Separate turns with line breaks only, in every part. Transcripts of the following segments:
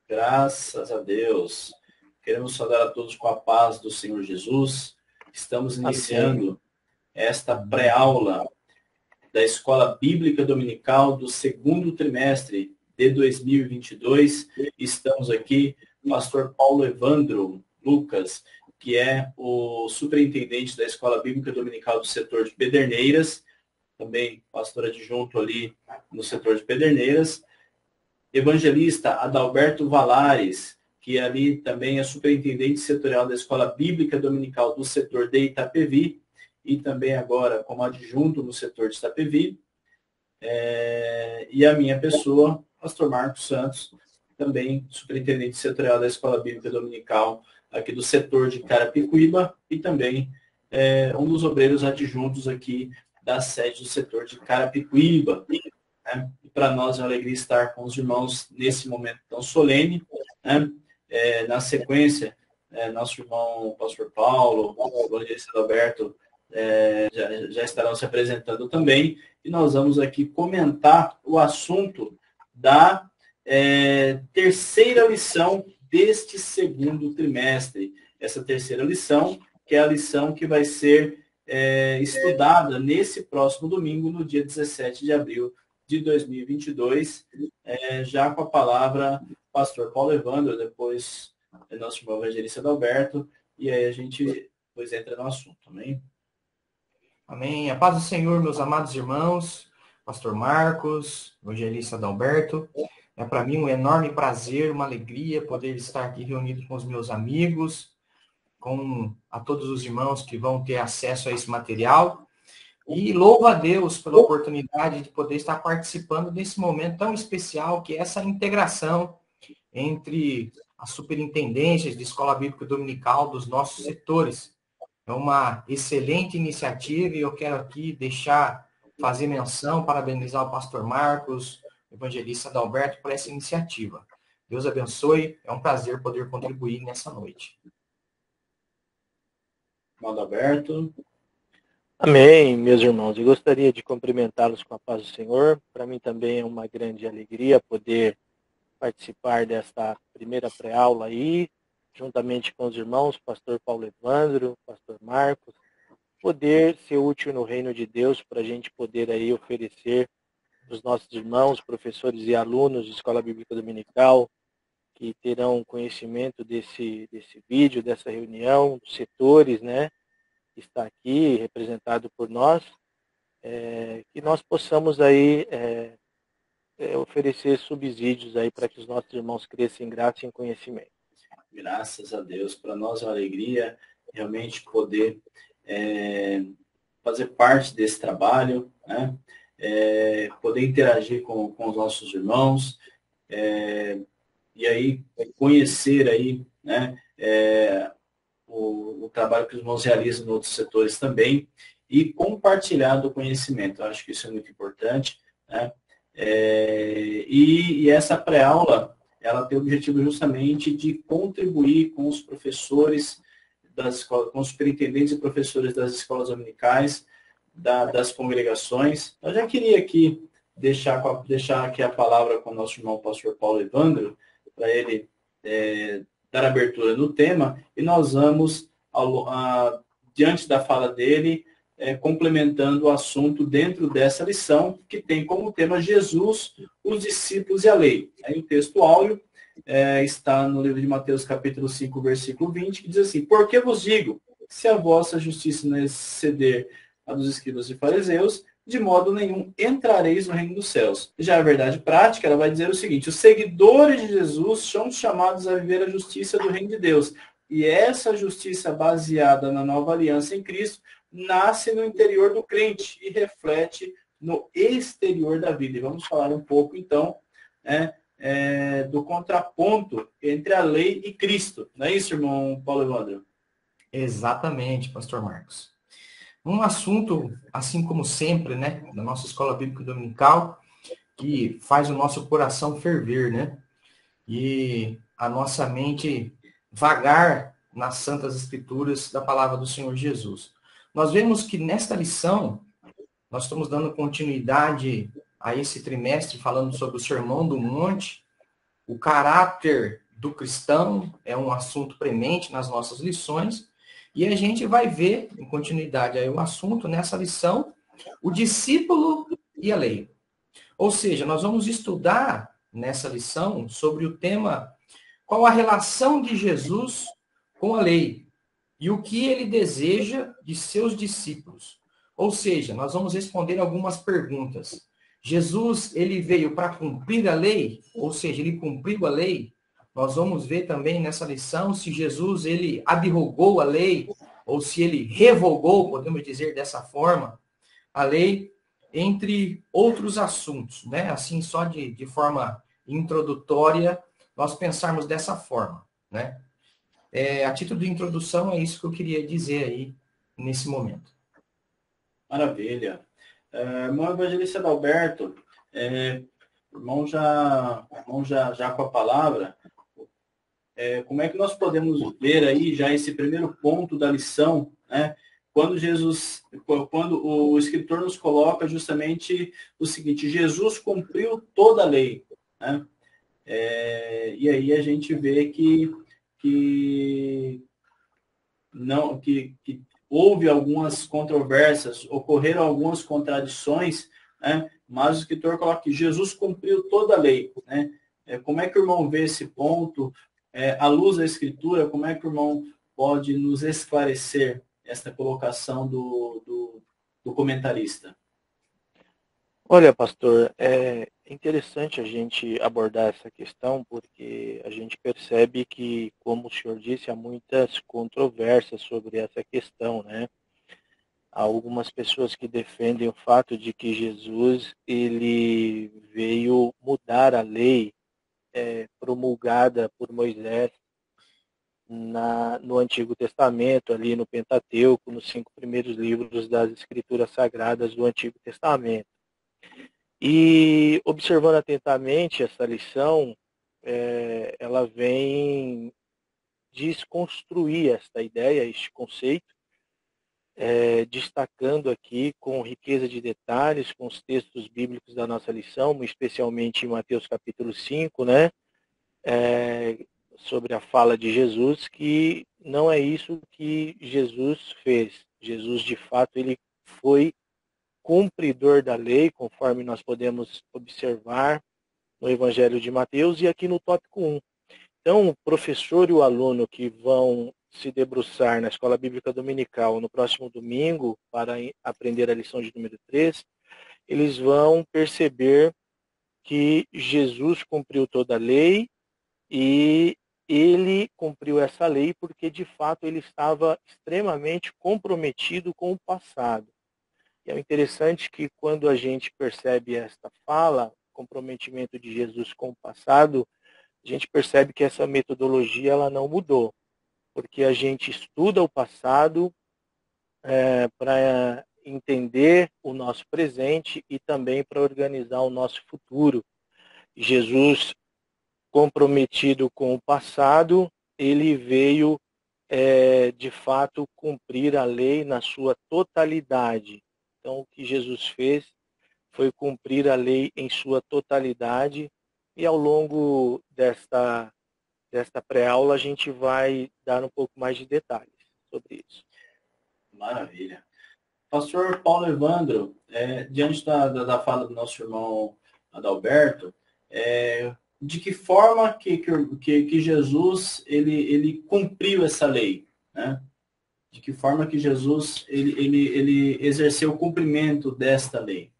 Graças a Deus. Queremos saudar a todos com a paz do Senhor Jesus. Estamos iniciando esta pré-aula da Escola Bíblica Dominical do segundo trimestre de 2022. Estamos aqui, pastor Paulo Evandro Lucas, que é o superintendente da Escola Bíblica Dominical do setor de Pederneiras, também pastor adjunto ali no setor de Pederneiras. Evangelista Adalberto Valares, que ali também é superintendente setorial da Escola Bíblica Dominical do setor de Itapevi, e também agora como adjunto no setor de Itapevi. E a minha pessoa, pastor Marcos Santos, também superintendente setorial da Escola Bíblica Dominical aqui do setor de Carapicuíba, e também um dos obreiros adjuntos aqui da sede do setor de Carapicuíba. Para nós é uma alegria estar com os irmãos nesse momento tão solene. Na sequência, nosso irmão pastor Paulo, o evangelista Alberto, já estarão se apresentando também, e nós vamos aqui comentar o assunto da terceira lição deste segundo trimestre. Essa terceira lição, que é a lição que vai ser estudada nesse próximo domingo, no dia 17 de abril de 2022, já com a palavra pastor Paulo Evandro, depois nosso irmão evangelista Adalberto, e aí a gente depois entra no assunto, amém?
Amém. A paz do Senhor, meus amados irmãos, pastor Marcos, evangelista Adalberto. É para mim um enorme prazer, uma alegria poder estar aqui reunido com os meus amigos, com a todos os irmãos que vão ter acesso a esse material. E louvo a Deus pela oportunidade de poder estar participando desse momento tão especial, que é essa integração entre as superintendências de Escola Bíblica Dominical dos nossos setores. É uma excelente iniciativa e eu quero aqui fazer menção, parabenizar o pastor Marcos, o evangelista Adalberto, por essa iniciativa. Deus abençoe, é um prazer poder contribuir nessa noite.
Adalberto.
Amém, meus irmãos. Eu gostaria de cumprimentá-los com a paz do Senhor. Para mim também é uma grande alegria poder participar desta primeira pré-aula aí, juntamente com os irmãos, pastor Paulo Evandro, pastor Marcos, poder ser útil no reino de Deus para a gente poder aí oferecer os nossos irmãos, professores e alunos de Escola Bíblica Dominical, que terão conhecimento desse vídeo, dessa reunião, dos setores, né? Está aqui representado por nós, que nós possamos aí oferecer subsídios aí para que os nossos irmãos cresçam em graça e em conhecimento.
Graças a Deus, para nós é uma alegria realmente poder fazer parte desse trabalho, né? Poder interagir com os nossos irmãos, e aí conhecer aí, né? O trabalho que os irmãos realizam em outros setores também, e compartilhar do conhecimento. Eu acho que isso é muito importante, né? E essa pré-aula, ela tem o objetivo justamente de contribuir com os professores das escolas, com os superintendentes e professores das escolas dominicais, das congregações. Eu já queria aqui deixar aqui a palavra com o nosso irmão pastor Paulo Evandro, para ele dar abertura no tema, e nós vamos, diante da fala dele, complementando o assunto dentro dessa lição, que tem como tema Jesus, os discípulos e a lei. Aí o texto áureo está no livro de Mateus, capítulo 5, versículo 20, que diz assim: porque vos digo, se a vossa justiça não exceder a dos escribas e fariseus, de modo nenhum entrareis no reino dos céus. Já a verdade prática, ela vai dizer o seguinte: os seguidores de Jesus são chamados a viver a justiça do reino de Deus. E essa justiça baseada na nova aliança em Cristo nasce no interior do crente e reflete no exterior da vida. E vamos falar um pouco, então, do contraponto entre a lei e Cristo. Não é isso, irmão Paulo Evandro?
Exatamente, pastor Marcos. Um assunto, assim como sempre, né, da nossa Escola Bíblica Dominical, que faz o nosso coração ferver, né? E a nossa mente vagar nas Santas Escrituras da palavra do Senhor Jesus. Nós vemos que nesta lição, nós estamos dando continuidade a esse trimestre falando sobre o Sermão do Monte, O caráter do cristão é um assunto premente nas nossas lições, e a gente vai ver, em continuidade aí o assunto, nessa lição, o discípulo e a lei. Ou seja, nós vamos estudar nessa lição sobre o tema qual a relação de Jesus com a lei e o que ele deseja de seus discípulos. Ou seja, nós vamos responder algumas perguntas. Jesus, ele veio para cumprir a lei? Ou seja, ele cumpriu a lei? Nós vamos ver também nessa lição se Jesus, ele abrogou a lei ou se ele revogou, podemos dizer dessa forma, a lei, entre outros assuntos, né? Assim, só de forma introdutória, nós pensarmos dessa forma, né? A título de introdução, é isso que eu queria dizer aí nesse momento.
Maravilha. Irmão Evangelista Adalberto, irmão já com a palavra, como é que nós podemos ver aí já esse primeiro ponto da lição, né? Quando o escritor nos coloca justamente o seguinte: Jesus cumpriu toda a lei, né? E aí a gente vê que houve algumas controvérsias, ocorreram algumas contradições, né? Mas o escritor coloca que Jesus cumpriu toda a lei, né? Como é que o irmão vê esse ponto? À luz da escritura, como é que o irmão pode nos esclarecer esta colocação do comentarista?
Olha, pastor, é interessante a gente abordar essa questão porque a gente percebe que, como o senhor disse, há muitas controvérsias sobre essa questão, né? Há algumas pessoas que defendem o fato de que Jesus ele veio mudar a lei promulgada por Moisés no Antigo Testamento, ali no Pentateuco, nos 5 primeiros livros das Escrituras Sagradas do Antigo Testamento. E observando atentamente essa lição, ela vem desconstruir esta ideia, este conceito, destacando aqui com riqueza de detalhes, com os textos bíblicos da nossa lição, especialmente em Mateus capítulo 5, né? Sobre a fala de Jesus, que não é isso que Jesus fez. Jesus, de fato, ele foi cumpridor da lei, conforme nós podemos observar no Evangelho de Mateus e aqui no tópico 1. Então, o professor e o aluno que vão se debruçar na Escola Bíblica Dominical no próximo domingo para aprender a lição de número 3, eles vão perceber que Jesus cumpriu toda a lei e ele cumpriu essa lei porque, de fato, ele estava extremamente comprometido com o passado. E é interessante que quando a gente percebe esta fala, comprometimento de Jesus com o passado, a gente percebe que essa metodologia ela não mudou, porque a gente estuda o passado para entender o nosso presente e também para organizar o nosso futuro. Jesus, comprometido com o passado, ele veio, de fato, cumprir a lei na sua totalidade. Então, o que Jesus fez foi cumprir a lei em sua totalidade, e ao longo desta pré-aula a gente vai dar um pouco mais de detalhes sobre isso.
Maravilha. Pastor Paulo Evandro, diante da fala do nosso irmão Adalberto, de que forma que Jesus ele cumpriu essa lei, né? De que forma que Jesus ele exerceu o cumprimento desta lei?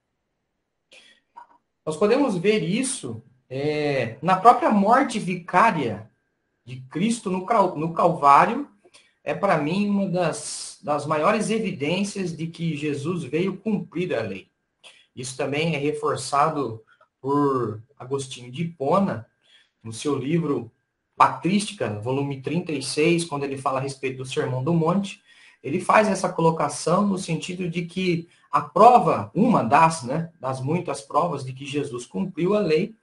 Nós podemos ver isso na própria morte vicária de Cristo no Calvário. Para mim, uma das maiores evidências de que Jesus veio cumprir a lei. Isso também é reforçado por Agostinho de Hipona, no seu livro Patrística, volume 36, quando ele fala a respeito do Sermão do Monte. Ele faz essa colocação no sentido de que a prova, uma das muitas provas de que Jesus cumpriu a lei,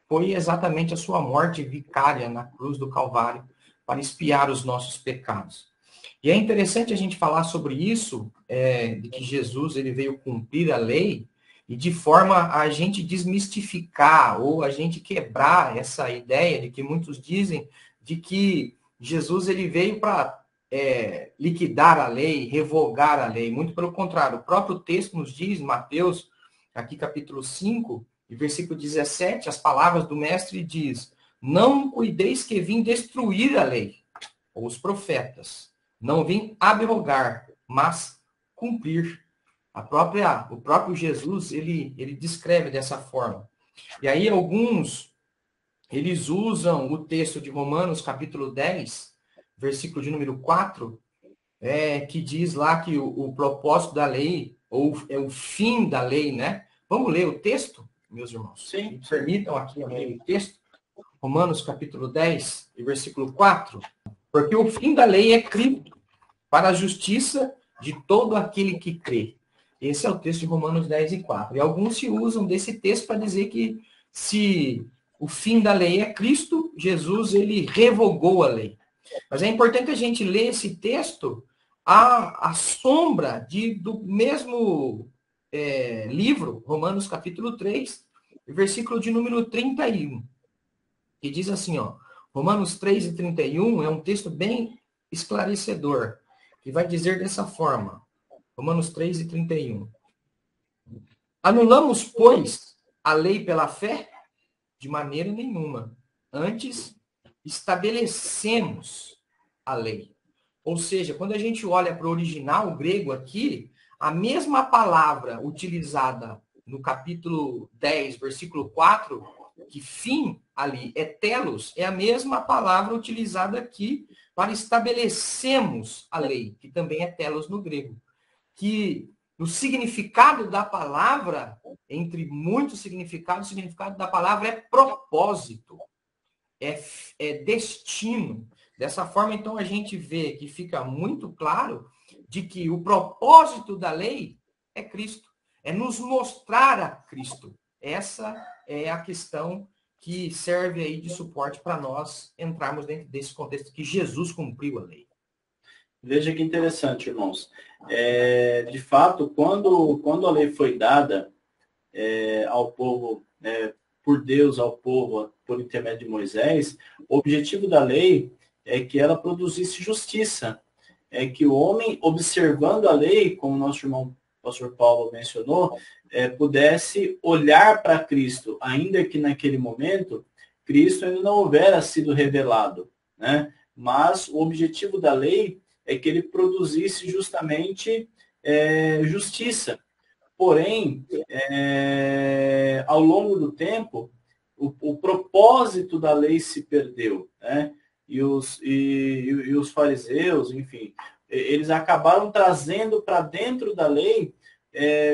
foi exatamente a sua morte vicária na cruz do Calvário, para expiar os nossos pecados. E é interessante a gente falar sobre isso, de que Jesus ele veio cumprir a lei, e de forma a gente desmistificar ou a gente quebrar essa ideia de que muitos dizem de que Jesus ele veio para liquidar a lei, revogar a lei. Muito pelo contrário, o próprio texto nos diz, Mateus, aqui capítulo 5, e versículo 17, as palavras do mestre diz: não cuideis que vim destruir a lei, ou os profetas. Não vim abrogar, mas cumprir. O próprio Jesus, ele descreve dessa forma. E aí alguns, eles usam o texto de Romanos, capítulo 10, versículo de número 4, que diz lá que o propósito da lei, ou é o fim da lei, né? Vamos ler o texto, meus irmãos?
Sim.
Me permitam aqui ler o texto. Romanos, capítulo 10, e versículo 4. Porque o fim da lei é Cristo, para a justiça de todo aquele que crê. Esse é o texto de Romanos 10 e 4. E alguns se usam desse texto para dizer que se o fim da lei é Cristo, Jesus ele revogou a lei. Mas é importante a gente ler esse texto à sombra do mesmo livro, Romanos capítulo 3, versículo de número 31. Que diz assim, ó, Romanos 3 e 31 é um texto bem esclarecedor, que vai dizer dessa forma, Romanos 3 e 31. Anulamos, pois, a lei pela fé? De maneira nenhuma. Antes, estabelecemos a lei. Ou seja, quando a gente olha para o original grego aqui, a mesma palavra utilizada no capítulo 10, versículo 4, que fim ali é telos, é a mesma palavra utilizada aqui para estabelecermos a lei, que também é telos no grego. Que no significado da palavra, entre muitos significados, o significado da palavra é propósito, é destino. Dessa forma, então, a gente vê que fica muito claro de que o propósito da lei é Cristo, é nos mostrar a Cristo. Essa é a questão que serve aí de suporte para nós entrarmos dentro desse contexto que Jesus cumpriu a lei.
Veja que interessante, irmãos. De fato, quando a lei foi dada ao povo, por Deus ao povo, por intermédio de Moisés, o objetivo da lei é que ela produzisse justiça. É que o homem, observando a lei, como nosso irmão pastor Paulo mencionou, pudesse olhar para Cristo, ainda que naquele momento Cristo ainda não houvera sido revelado, né? Mas o objetivo da lei é que ele produzisse justamente justiça. Porém, ao longo do tempo, o propósito da lei se perdeu, né? E os fariseus, enfim, eles acabaram trazendo para dentro da lei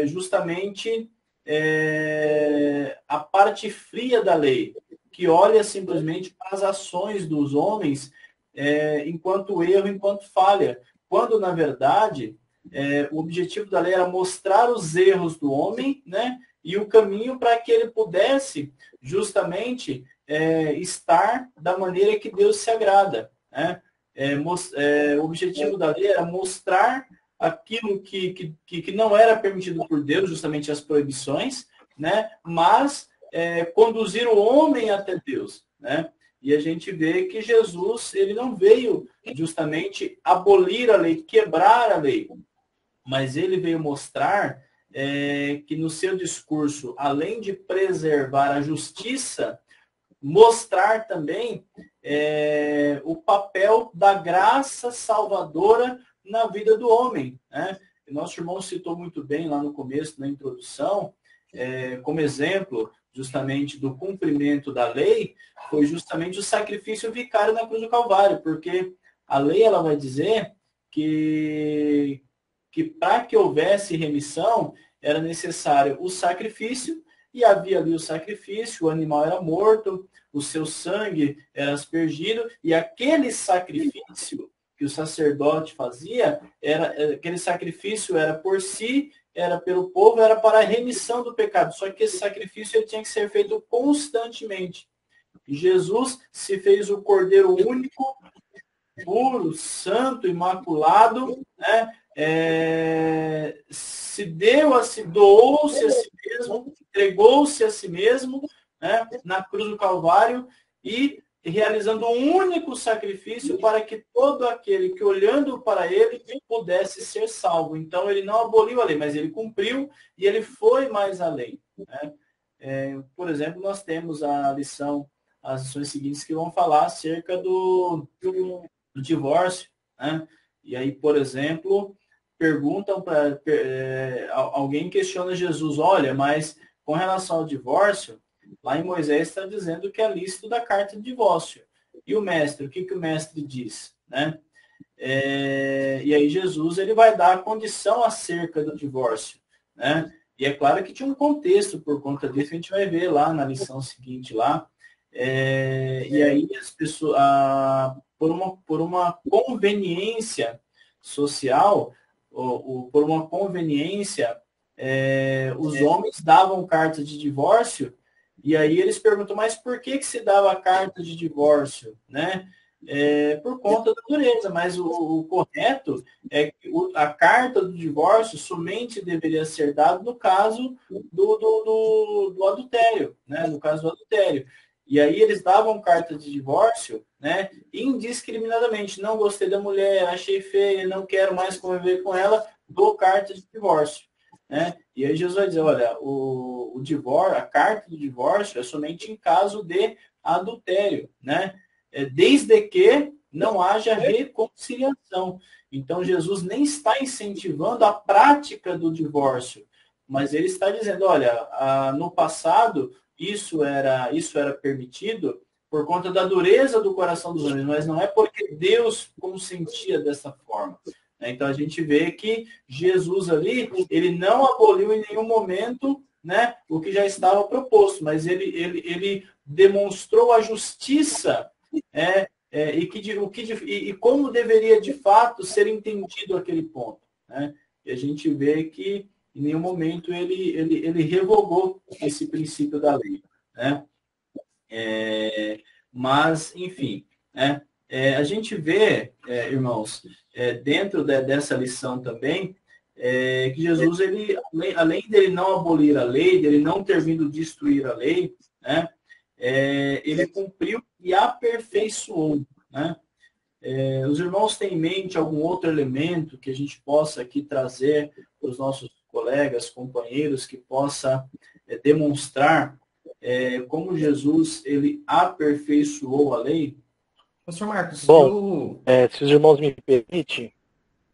justamente a parte fria da lei, que olha simplesmente para as ações dos homens enquanto erro, enquanto falha, quando, na verdade, o objetivo da lei era mostrar os erros do homem, né, e o caminho para que ele pudesse justamente estar da maneira que Deus se agrada, né? O objetivo da lei era mostrar aquilo que não era permitido por Deus, justamente as proibições, né? Mas conduzir o homem até Deus, né? E a gente vê que Jesus ele não veio justamente abolir a lei, quebrar a lei, mas ele veio mostrar que no seu discurso, além de preservar a justiça, mostrar também o papel da graça salvadora na vida do homem, né? E nosso irmão citou muito bem lá no começo, na introdução, como exemplo justamente do cumprimento da lei, foi justamente o sacrifício vicário na cruz do Calvário, porque a lei ela vai dizer que para que houvesse remissão, era necessário o sacrifício, e havia ali o sacrifício, o animal era morto, o seu sangue era aspergido, e aquele sacrifício que o sacerdote fazia, aquele sacrifício era por si, era pelo povo, era para a remissão do pecado. Só que esse sacrifício ele tinha que ser feito constantemente. E Jesus se fez o Cordeiro único, puro, santo, imaculado, né? Doou-se a si mesmo, entregou-se a si mesmo, né, na cruz do Calvário, e realizando um único sacrifício para que todo aquele que olhando para ele pudesse ser salvo. Então ele não aboliu a lei, mas ele cumpriu e ele foi mais além, né? Por exemplo, nós temos as lições seguintes que vão falar acerca do divórcio, né? E aí, por exemplo, perguntam para alguém questiona Jesus, olha, mas com relação ao divórcio, lá em Moisés está dizendo que é lícito da carta de divórcio. E o mestre, o que o mestre diz, né? E aí Jesus ele vai dar a condição acerca do divórcio, né? E é claro que tinha um contexto por conta disso, a gente vai ver lá na lição seguinte lá. E aí as pessoas, por uma conveniência social, por uma conveniência, os homens davam carta de divórcio, e aí eles perguntam, mas por que se dava carta de divórcio, né? Por conta da dureza, mas o correto é que a carta do divórcio somente deveria ser dada no caso do adultério, né? No caso do adultério. E aí eles davam carta de divórcio, né? Indiscriminadamente. Não gostei da mulher, achei feia, não quero mais conviver com ela, dou carta de divórcio, né? E aí Jesus vai dizer, olha, o divórcio, a carta do divórcio é somente em caso de adultério, né? Desde que não haja reconciliação. Então, Jesus nem está incentivando a prática do divórcio, mas ele está dizendo, olha, no passado isso era permitido por conta da dureza do coração dos homens, mas não é porque Deus consentia dessa forma. Então, a gente vê que Jesus ali, ele não aboliu em nenhum momento, né, o que já estava proposto, mas ele demonstrou a justiça e como deveria de fato ser entendido aquele ponto, né? E a gente vê que em nenhum momento ele revogou esse princípio da lei, né? Mas, enfim, né? A gente vê, irmãos, dentro dessa lição também, que Jesus, ele, além dele não abolir a lei, dele não ter vindo destruir a lei, né? Ele cumpriu e aperfeiçoou, né? Os irmãos têm em mente algum outro elemento que a gente possa aqui trazer para os nossos colegas, companheiros, que possa demonstrar como Jesus ele aperfeiçoou a lei?
Pastor Marcos,
bom, se os irmãos me permitem,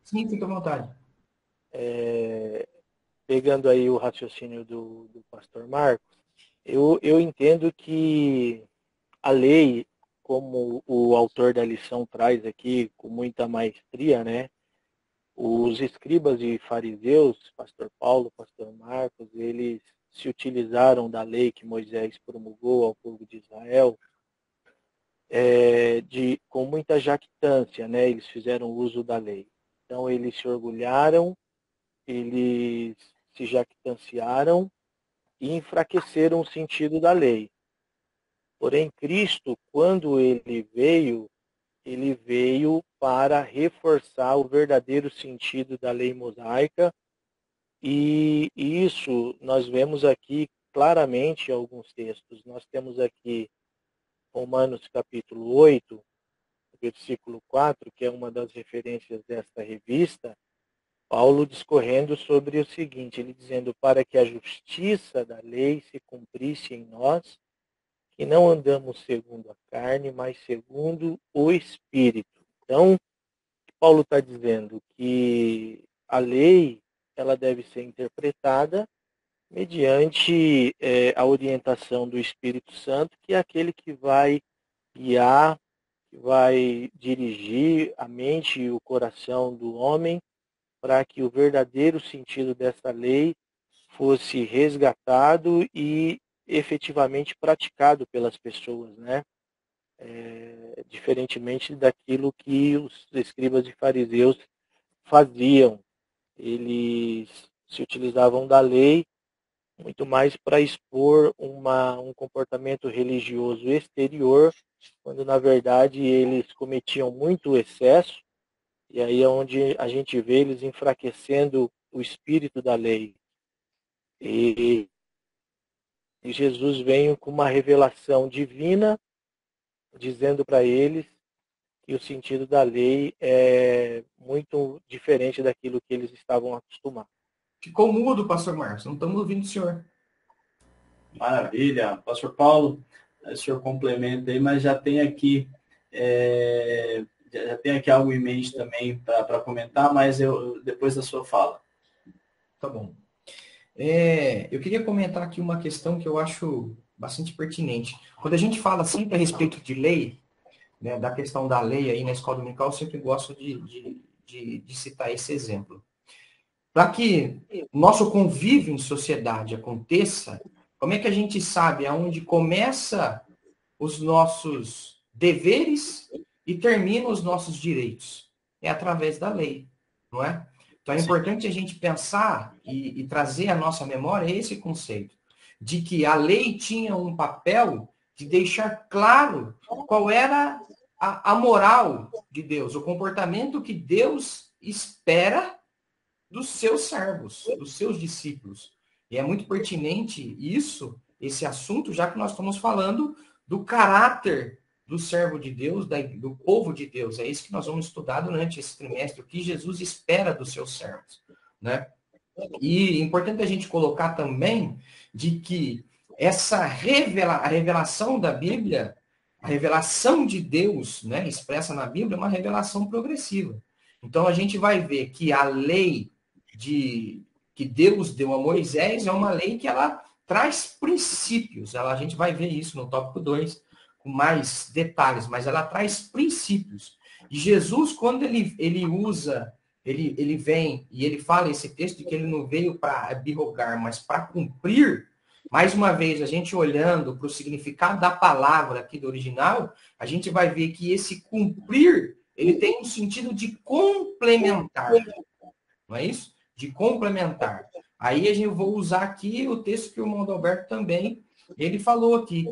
sim, fica à vontade.
Pegando aí o raciocínio do pastor Marcos, eu entendo que a lei, como o autor da lição traz aqui com muita maestria, né? Os escribas e fariseus, pastor Paulo, pastor Marcos, eles se utilizaram da lei que Moisés promulgou ao povo de Israel com muita jactância, né? Eles fizeram uso da lei. Então eles se orgulharam, eles se jactanciaram e enfraqueceram o sentido da lei. Porém, Cristo, quando ele veio para reforçar o verdadeiro sentido da lei mosaica, e isso nós vemos aqui claramente em alguns textos. Nós temos aqui Romanos capítulo 8, versículo 4, que é uma das referências desta revista, Paulo discorrendo sobre o seguinte, ele dizendo, para que a justiça da lei se cumprisse em nós, que não andamos segundo a carne, mas segundo o Espírito. Então, Paulo está dizendo que a lei ela deve ser interpretada mediante a orientação do Espírito Santo, que é aquele que vai guiar, que vai dirigir a mente e o coração do homem para que o verdadeiro sentido dessa lei fosse resgatado e efetivamente praticado pelas pessoas, né? Diferentemente daquilo que os escribas e fariseus faziam. Eles se utilizavam da lei muito mais para expor um comportamento religioso exterior, quando na verdade eles cometiam muito excesso, e aí é onde a gente vê eles enfraquecendo o espírito da lei. E E Jesus veio com uma revelação divina, dizendo para eles que o sentido da lei é muito diferente daquilo que eles estavam acostumados.
Ficou mudo, pastor Marcos, não estamos ouvindo o senhor.
Maravilha. Pastor Paulo, o senhor complementa aí, mas já tem aqui, já tem aqui algo em mente também para comentar, mas depois da sua fala.
Tá bom. Eu queria comentar aqui uma questão que eu acho bastante pertinente. Quando a gente fala sempre a respeito de lei, né, da questão da lei aí na escola dominical, eu sempre gosto de citar esse exemplo. Para que o nosso convívio em sociedade aconteça, como é que a gente sabe aonde começa os nossos deveres e termina os nossos direitos? É através da lei, não é? Então é importante a gente pensar e trazer à nossa memória esse conceito de que a lei tinha um papel de deixar claro qual era a moral de Deus, o comportamento que Deus espera dos seus servos, dos seus discípulos. E é muito pertinente isso, esse assunto, já que nós estamos falando do caráter do servo de Deus, do povo de Deus. É isso que nós vamos estudar durante esse trimestre, o que Jesus espera dos seus servos, né? E é importante a gente colocar também de que a revelação da Bíblia, a revelação de Deus, né, expressa na Bíblia, é uma revelação progressiva. Então a gente vai ver que a lei que Deus deu a Moisés é uma lei que ela traz princípios. A gente vai ver isso no tópico 2 com mais detalhes, mas ela traz princípios. E Jesus, quando ele usa, ele vem e ele fala esse texto de que ele não veio para abrogar, mas para cumprir. Mais uma vez, a gente olhando para o significado da palavra aqui do original, a gente vai ver que esse cumprir, ele tem um sentido de complementar. Não é isso? De complementar. Aí a gente vou usar aqui o texto que o irmão Adalberto também, ele falou aqui,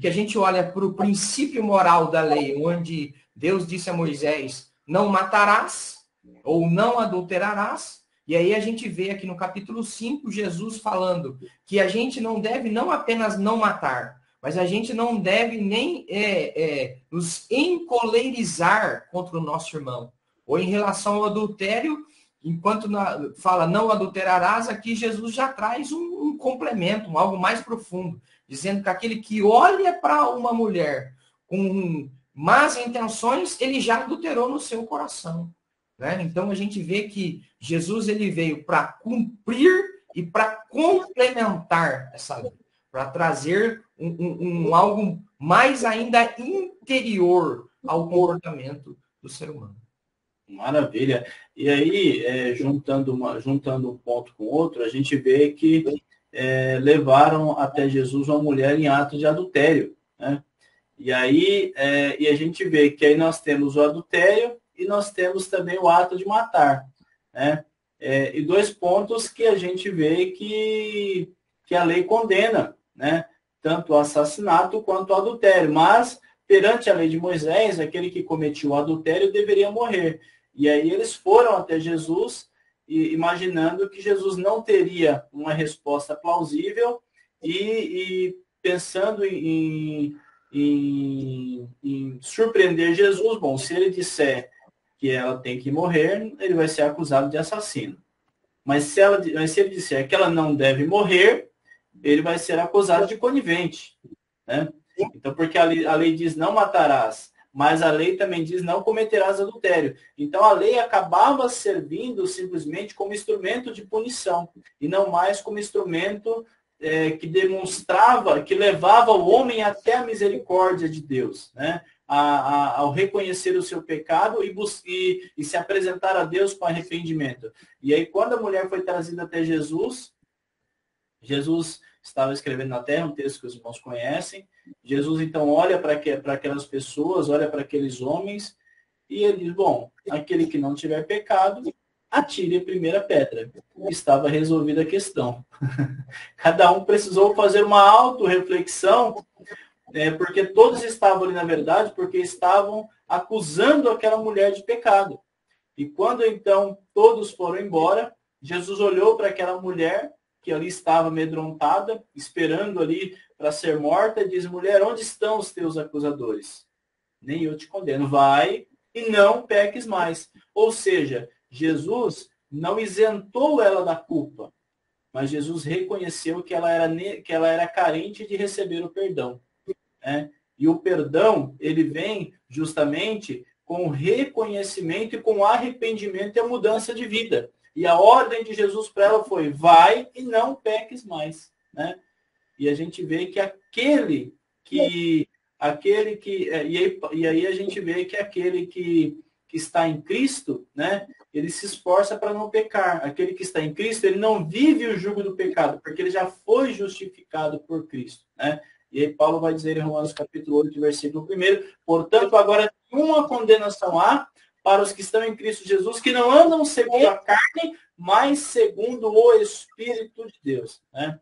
que a gente olha para o princípio moral da lei, onde Deus disse a Moisés, não matarás, ou não adulterarás, e aí a gente vê aqui no capítulo 5, Jesus falando que a gente não deve não apenas não matar, mas a gente não deve nem nos encolerizar contra o nosso irmão. Ou em relação ao adultério, enquanto fala não adulterarás, aqui Jesus já traz um complemento, algo mais profundo, dizendo que aquele que olha para uma mulher com más intenções, ele já adulterou no seu coração. Né? Então a gente vê que Jesus ele veio para cumprir e para complementar essa lei, para trazer algo mais ainda interior ao comportamento do ser humano.
Maravilha. E aí, juntando um ponto com outro, a gente vê que levaram até Jesus uma mulher em ato de adultério. Né? E aí e a gente vê que aí nós temos o adultério e nós temos também o ato de matar. Né? E dois pontos que a gente vê que a lei condena, né? Tanto o assassinato quanto o adultério. Mas, perante a lei de Moisés, aquele que cometia o adultério deveria morrer. E aí eles foram até Jesus, imaginando que Jesus não teria uma resposta plausível e pensando em surpreender Jesus. Bom, se ele disser que ela tem que morrer, ele vai ser acusado de assassino. Mas se ele disser que ela não deve morrer, ele vai ser acusado de conivente. Né? Então, porque a lei diz não matarás, mas a lei também diz não cometerás adultério. Então, a lei acabava servindo simplesmente como instrumento de punição, e não mais como instrumento que demonstrava, que levava o homem até a misericórdia de Deus, né? Ao reconhecer o seu pecado e se apresentar a Deus com arrependimento. E aí, quando a mulher foi trazida até Jesus, Jesus estava escrevendo na terra, um texto que os irmãos conhecem. Jesus, então, olha para aquelas pessoas, olha para aqueles homens, e ele diz, bom, aquele que não tiver pecado, atire a primeira pedra. Estava resolvida a questão. Cada um precisou fazer uma autorreflexão, porque todos estavam ali, na verdade, porque estavam acusando aquela mulher de pecado. E quando, então, todos foram embora, Jesus olhou para aquela mulher que ali estava amedrontada, esperando ali para ser morta, e diz: mulher, onde estão os teus acusadores? Nem eu te condeno. Vai e não peques mais. Ou seja, Jesus não isentou ela da culpa, mas Jesus reconheceu que ela era carente de receber o perdão, né? E o perdão, ele vem justamente com reconhecimento e com arrependimento e a mudança de vida. E a ordem de Jesus para ela foi: vai e não peques mais, né? E a gente vê que e aí a gente vê que aquele que está em Cristo, né, ele se esforça para não pecar. Aquele que está em Cristo, ele não vive o jugo do pecado, porque ele já foi justificado por Cristo, né? E aí Paulo vai dizer em Romanos capítulo 8, versículo 1, portanto, agora nenhuma condenação há para os que estão em Cristo Jesus, que não andam segundo a carne, mas segundo o Espírito de Deus, né?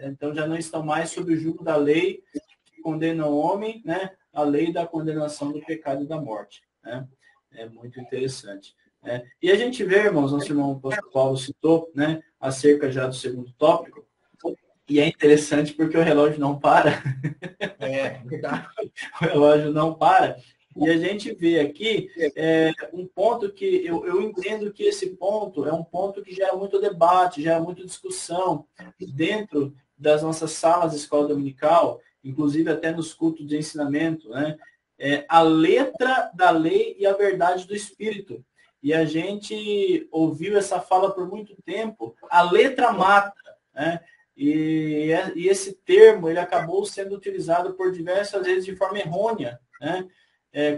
Então já não estão mais sob o jugo da lei que condena o homem, né? A lei da condenação do pecado e da morte, né? É muito interessante, né? E a gente vê, irmãos, nosso irmão apóstolo Paulo citou, né, acerca já do segundo tópico, e é interessante porque o relógio não para.
É, verdade.
O relógio não para. E a gente vê aqui um ponto que eu entendo que esse ponto é um ponto que gera muito debate, gera muita discussão dentro das nossas salas de escola dominical, inclusive até nos cultos de ensinamento, né? A letra da lei e a verdade do Espírito. E a gente ouviu essa fala por muito tempo: a letra mata, né? E esse termo ele acabou sendo utilizado por diversas vezes de forma errônea, né?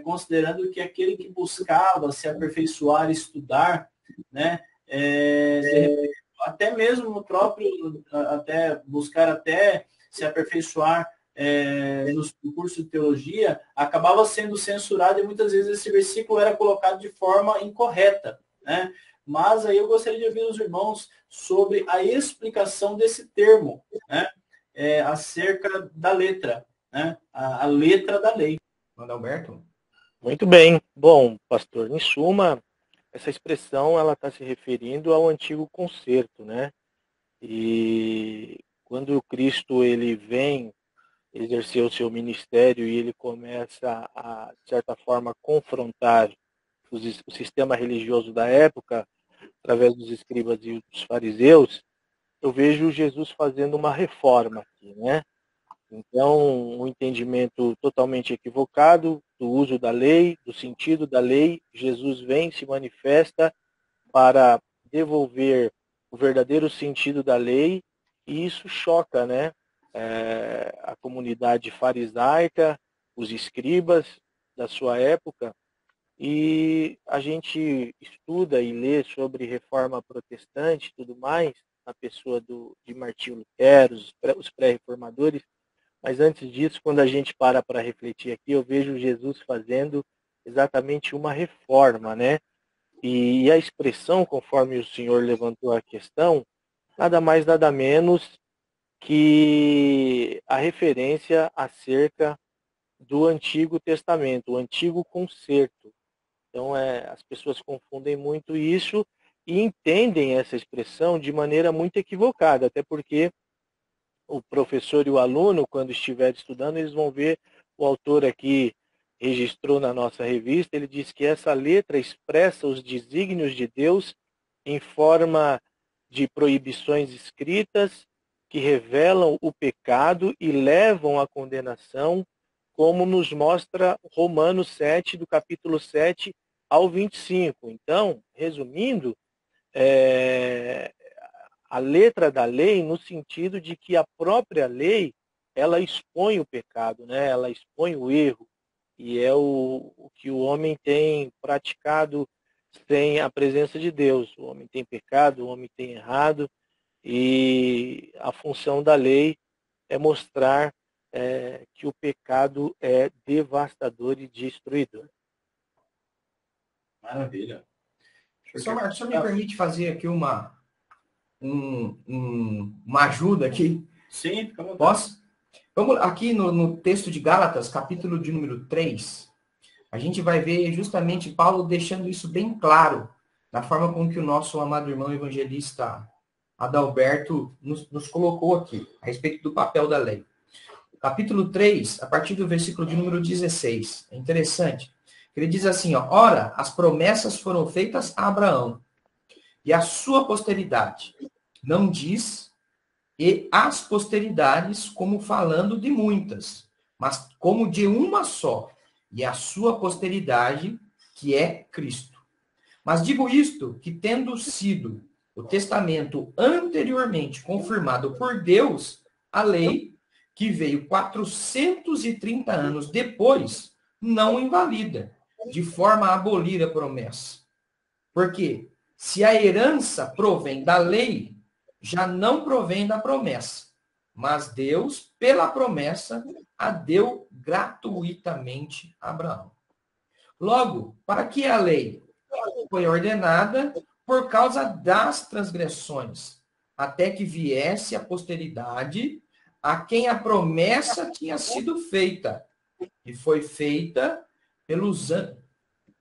Considerando que aquele que buscava se aperfeiçoar, estudar, né? Até mesmo no próprio, até buscar até se aperfeiçoar no curso de teologia, acabava sendo censurado, e muitas vezes esse versículo era colocado de forma incorreta, né? Mas aí eu gostaria de ouvir os irmãos sobre a explicação desse termo, né? Acerca da letra, né? A letra da lei.
Manda Alberto.
Muito bem. Bom, pastor, em suma, essa expressão ela está se referindo ao antigo concerto, né? E quando o Cristo ele vem exercer o seu ministério e ele começa a, de certa forma, confrontar o sistema religioso da época, através dos escribas e dos fariseus, eu vejo Jesus fazendo uma reforma aqui, né? Então, um entendimento totalmente equivocado do uso da lei, do sentido da lei, Jesus vem, se manifesta para devolver o verdadeiro sentido da lei, e isso choca, né? A comunidade farisaica, os escribas da sua época, e a gente estuda e lê sobre reforma protestante e tudo mais, na pessoa de Martinho Lutero, os pré-reformadores, mas antes disso, quando a gente para refletir aqui, eu vejo Jesus fazendo exatamente uma reforma, né? E a expressão, conforme o senhor levantou a questão, nada mais, nada menos que a referência acerca do Antigo Testamento, o Antigo Concerto. Então, as pessoas confundem muito isso e entendem essa expressão de maneira muito equivocada, até porque o professor e o aluno, quando estiver estudando, eles vão ver, o autor aqui registrou na nossa revista, ele diz que essa letra expressa os desígnios de Deus em forma de proibições escritas que revelam o pecado e levam à condenação, como nos mostra Romanos 7, do capítulo 7 ao 25. Então, resumindo, a letra da lei no sentido de que a própria lei, ela expõe o pecado, né? Ela expõe o erro, e é o que o homem tem praticado sem a presença de Deus. O homem tem pecado, o homem tem errado, e a função da lei é mostrar que o pecado é devastador e destruidor.
Maravilha.
Só me permite fazer aqui uma ajuda aqui?
Sim, fica à vontade.
Posso? Vamos aqui no texto de Gálatas, capítulo de número 3, a gente vai ver justamente Paulo deixando isso bem claro, da forma com que o nosso amado irmão evangelista Adalberto nos colocou aqui, a respeito do papel da lei. Capítulo 3, a partir do versículo de número 16. É interessante. Ele diz assim, ó, ora, as promessas foram feitas a Abraão e a sua posteridade. Não diz e as posteridades como falando de muitas, mas como de uma só, e a sua posteridade, que é Cristo. Mas digo isto, que tendo sido o testamento anteriormente confirmado por Deus, a lei, que veio 430 anos depois, não invalida, de forma a abolir a promessa. Porque se a herança provém da lei, já não provém da promessa. Mas Deus, pela promessa, a deu gratuitamente a Abraão. Logo, para que a lei foi ordenada por causa das transgressões, até que viesse a posteridade a quem a promessa tinha sido feita, e foi feita pelos anjos,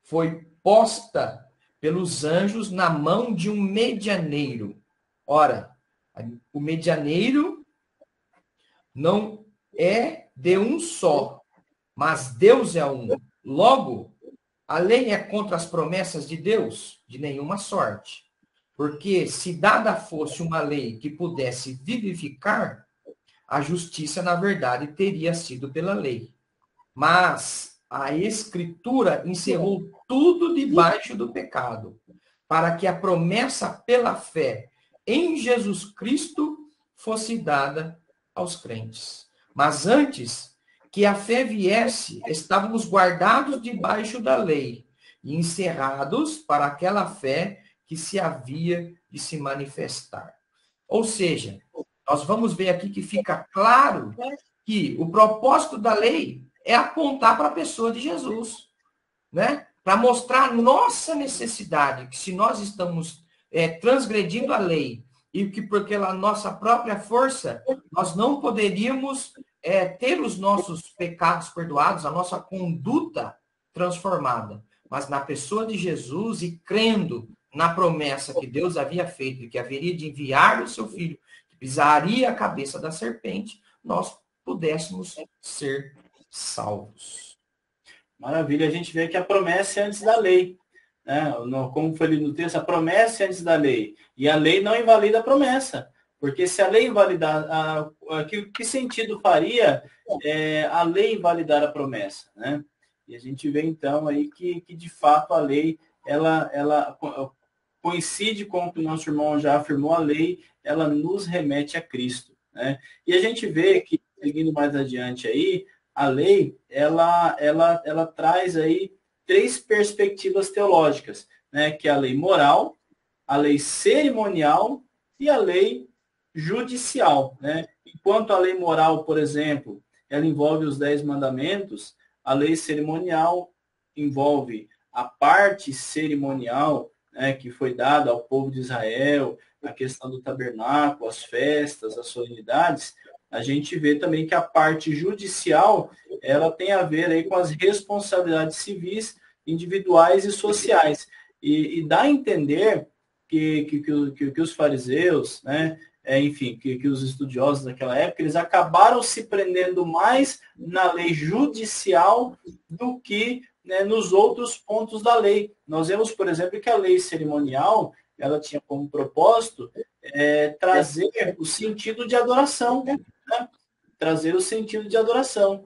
foi posta pelos anjos na mão de um medianeiro. Ora, o medianeiro não é de um só, mas Deus é um. Logo, a lei é contra as promessas de Deus? De nenhuma sorte. Porque se dada fosse uma lei que pudesse vivificar, a justiça, na verdade, teria sido pela lei. Mas a Escritura encerrou tudo debaixo do pecado, para que a promessa pela fé em Jesus Cristo fosse dada aos crentes. Mas antes que a fé viesse, estávamos guardados debaixo da lei e encerrados para aquela fé que se havia de se manifestar. Ou seja, nós vamos ver aqui que fica claro que o propósito da lei é apontar para a pessoa de Jesus, né? Para mostrar a nossa necessidade, que se nós estamos transgredindo a lei e que por pela nossa própria força nós não poderíamos ter os nossos pecados perdoados, a nossa conduta transformada, mas na pessoa de Jesus e crendo na promessa que Deus havia feito e que haveria de enviar o seu filho, que pisaria a cabeça da serpente, nós pudéssemos ser salvos.
Maravilha, a gente vê que a promessa é antes da lei. Né? Como foi ali no texto, a promessa é antes da lei. E a lei não invalida a promessa. Porque se a lei invalidar, que sentido faria a lei invalidar a promessa? Né? E a gente vê então aí que de fato a lei, ela coincide com o que o nosso irmão já afirmou, a lei, ela nos remete a Cristo. Né? E a gente vê que, seguindo mais adiante aí, a lei, ela traz aí 3 perspectivas teológicas, né? Que é a lei moral, a lei cerimonial e a lei judicial, né? Enquanto a lei moral, por exemplo, ela envolve os 10 mandamentos, a lei cerimonial envolve a parte cerimonial, né, que foi dada ao povo de Israel, a questão do tabernáculo, as festas, as solenidades. A gente vê também que a parte judicial, ela tem a ver aí com as responsabilidades civis, individuais e sociais. E dá a entender que os fariseus, né, enfim, que os estudiosos daquela época, eles acabaram se prendendo mais na lei judicial do que, né, nos outros pontos da lei. Nós vemos, por exemplo, que a lei cerimonial, ela tinha como propósito trazer o sentido de adoração, né? Trazer o sentido de adoração.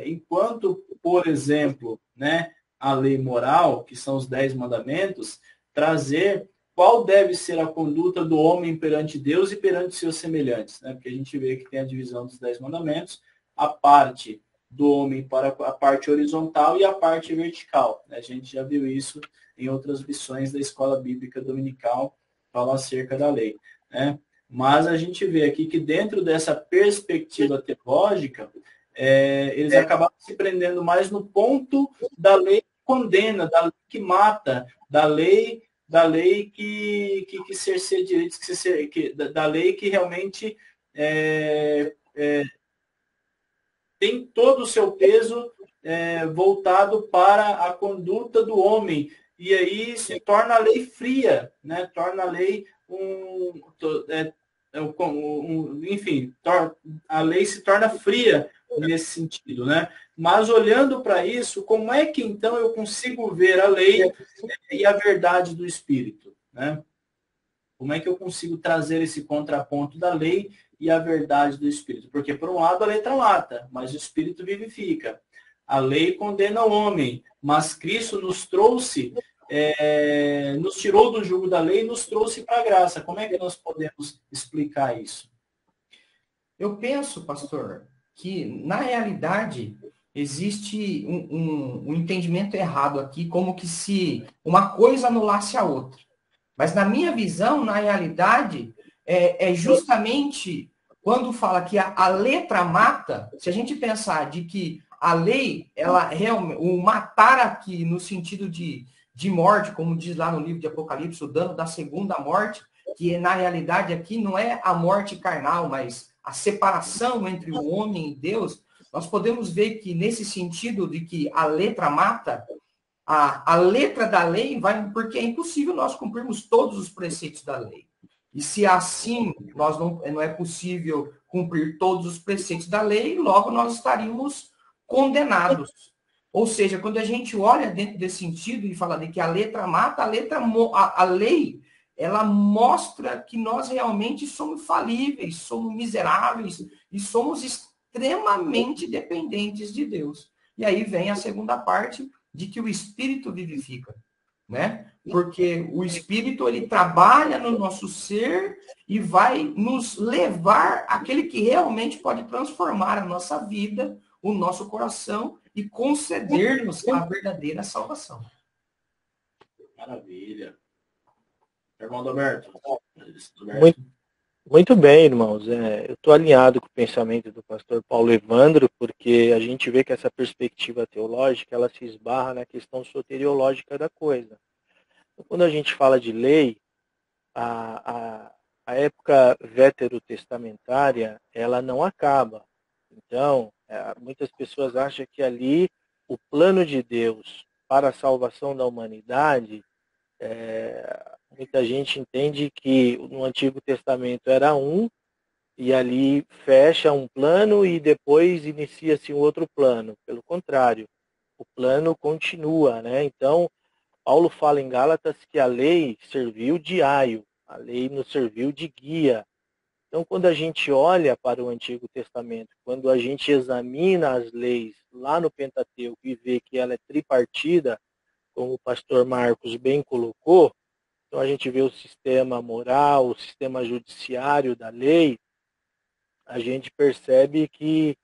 Enquanto, por exemplo, né, a lei moral, que são os 10 mandamentos, trazer qual deve ser a conduta do homem perante Deus e perante seus semelhantes, né? Porque a gente vê que tem a divisão dos 10 mandamentos, a parte do homem para a parte horizontal e a parte vertical, né? A gente já viu isso em outras lições da Escola Bíblica Dominical, fala acerca da lei, né? Mas a gente vê aqui que dentro dessa perspectiva teológica, eles acabaram se prendendo mais no ponto da lei que condena, da lei que mata, da lei que cerceia direitos, da lei que realmente tem todo o seu peso voltado para a conduta do homem. E aí se torna a lei fria, né? Torna a lei enfim, a lei se torna fria nesse sentido, né? Mas olhando para isso, como é que então eu consigo ver a lei e a verdade do Espírito, né? Como é que eu consigo trazer esse contraponto da lei e a verdade do Espírito? Porque, por um lado, a letra mata, mas o Espírito vivifica. A lei condena o homem, mas Cristo nos trouxe, nos tirou do jugo da lei e nos trouxe para a graça. Como é que nós podemos explicar isso?
Eu penso, pastor, que na realidade existe um entendimento errado aqui, como que se uma coisa anulasse a outra. Mas na minha visão, na realidade, é justamente quando fala que a letra mata, se a gente pensar de que a lei, ela realmente, o matar aqui no sentido de morte, como diz lá no livro de Apocalipse, o dano da segunda morte, que na realidade aqui não é a morte carnal, mas a separação entre o homem e Deus, nós podemos ver que nesse sentido de que a letra mata, a letra da lei vai, porque é impossível nós cumprirmos todos os preceitos da lei. E se assim nós não é possível cumprir todos os preceitos da lei, logo nós estaríamos condenados. Ou seja, quando a gente olha dentro desse sentido e fala de que a letra mata, a lei, ela mostra que nós realmente somos falíveis, somos miseráveis e somos extremamente dependentes de Deus. E aí vem a segunda parte, de que o Espírito vivifica, né? Porque o Espírito, ele trabalha no nosso ser e vai nos levar àquele que realmente pode transformar a nossa vida, o nosso coração e conceder-nos a verdadeira salvação.
Maravilha. Irmão Roberto.
Muito bem, irmãos. Eu estou alinhado com o pensamento do pastor Paulo Evandro, porque a gente vê que essa perspectiva teológica ela se esbarra na questão soteriológica da coisa. Então, quando a gente fala de lei, a época veterotestamentária ela não acaba. Então, muitas pessoas acham que ali o plano de Deus para a salvação da humanidade, muita gente entende que no Antigo Testamento era e ali fecha um plano e depois inicia-se um outro plano. Pelo contrário, o plano continua, né? Então, Paulo fala em Gálatas que a lei serviu de aio, a lei nos serviu de guia. Então, quando a gente olha para o Antigo Testamento, quando a gente examina as leis lá no Pentateuco e vê que ela é tripartida, como o pastor Marcos bem colocou, então a gente vê o sistema moral, o sistema judiciário da lei, a gente percebe que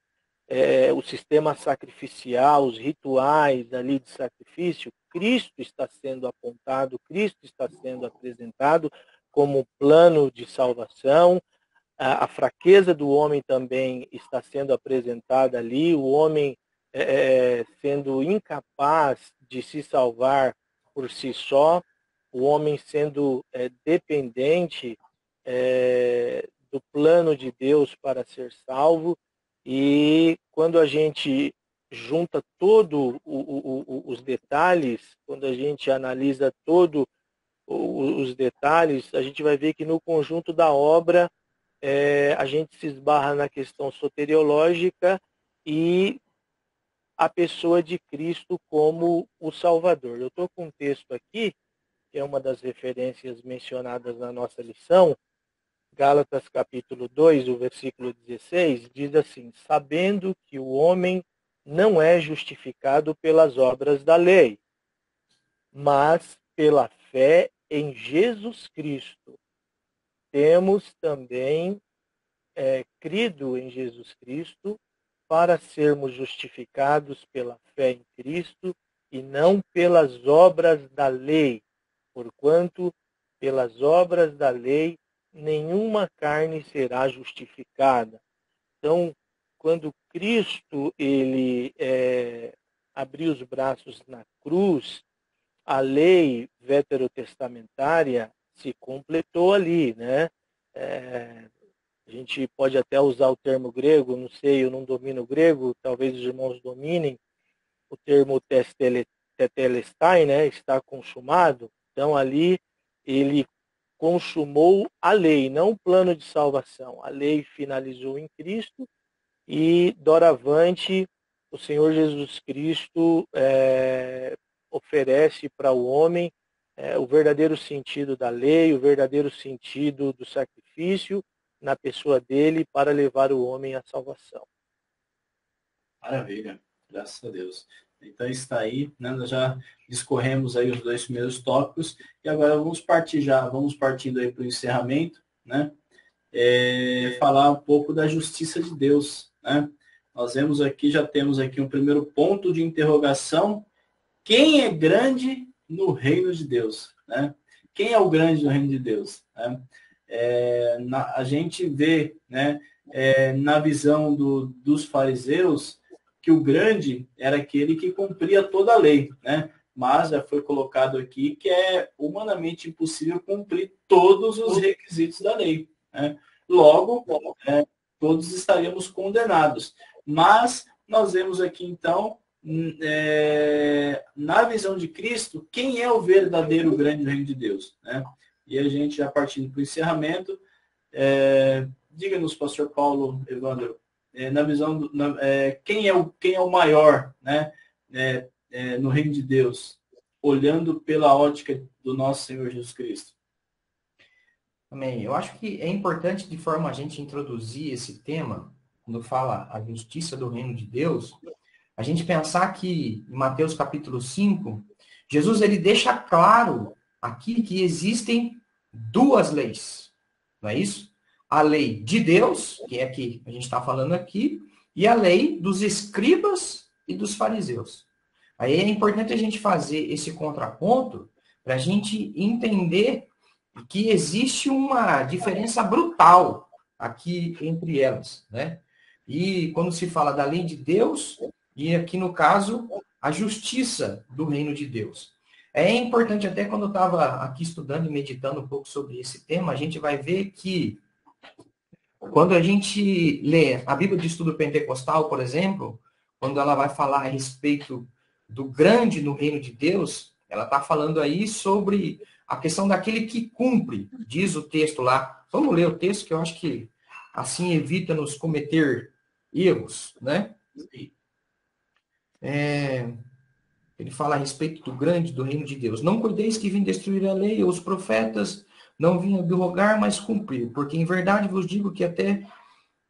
o sistema sacrificial, os rituais ali de sacrifício, Cristo está sendo apontado, Cristo está sendo apresentado como plano de salvação. A fraqueza do homem também está sendo apresentada ali, o homem sendo incapaz de se salvar por si só, o homem sendo dependente do plano de Deus para ser salvo. E quando a gente junta todos os detalhes, quando a gente analisa todos os detalhes, a gente vai ver que no conjunto da obra a gente se esbarra na questão soteriológica e a pessoa de Cristo como o Salvador. Eu estou com um texto aqui, que é uma das referências mencionadas na nossa lição, Gálatas capítulo 2, o versículo 16, diz assim: sabendo que o homem não é justificado pelas obras da lei, mas pela fé em Jesus Cristo. Temos também crido em Jesus Cristo para sermos justificados pela fé em Cristo e não pelas obras da lei, porquanto pelas obras da lei nenhuma carne será justificada. Então, quando Cristo ele abriu os braços na cruz, a lei veterotestamentária se completou ali, né? A gente pode até usar o termo grego, não sei, eu não domino o grego, talvez os irmãos dominem, o termo tetelestai, né? Está consumado. Então, ali ele consumou a lei, não o plano de salvação. A lei finalizou em Cristo e, doravante, o Senhor Jesus Cristo oferece para o homem o verdadeiro sentido da lei, o verdadeiro sentido do sacrifício na pessoa dele para levar o homem à salvação.
Maravilha, graças a Deus. Então está aí, né? Nós já discorremos aí os 2 primeiros tópicos e agora vamos partindo aí para o encerramento, né? Falar um pouco da justiça de Deus, né? Nós já temos aqui um primeiro ponto de interrogação: quem é grande no reino de Deus, né? Quem é o grande no reino de Deus, né? A gente vê, né, na visão dos fariseus, que o grande era aquele que cumpria toda a lei, né? Mas já foi colocado aqui que é humanamente impossível cumprir todos os requisitos da lei, né? Logo, todos estaríamos condenados. Mas nós vemos aqui, então, na visão de Cristo, quem é o verdadeiro grande reino de Deus, né? E a gente, já partindo para o encerramento, diga-nos, pastor Paulo Evandro, na visão, quem é o maior, né, no reino de Deus, olhando pela ótica do nosso Senhor Jesus Cristo?
Amém. Eu acho que é importante, de forma a gente introduzir esse tema, quando fala a justiça do reino de Deus, a gente pensar que em Mateus capítulo 5, Jesus ele deixa claro aqui que existem 2 leis, não é isso? A lei de Deus, que é a que a gente está falando aqui, e a lei dos escribas e dos fariseus. Aí é importante a gente fazer esse contraponto para a gente entender que existe uma diferença brutal aqui entre elas, né? E quando se fala da lei de Deus, e aqui no caso, a justiça do reino de Deus. É importante, até quando eu estava aqui estudando e meditando um pouco sobre esse tema, a gente vai ver que quando a gente lê a Bíblia de Estudo Pentecostal, por exemplo, quando ela vai falar a respeito do grande no reino de Deus, ela está falando aí sobre a questão daquele que cumpre, diz o texto lá. Vamos ler o texto, que eu acho que assim evita nos cometer erros, né? Ele fala a respeito do grande do reino de Deus. Não cuideis que vim destruir a lei ou os profetas, não vim abrogar, mas cumprir. Porque em verdade vos digo que até...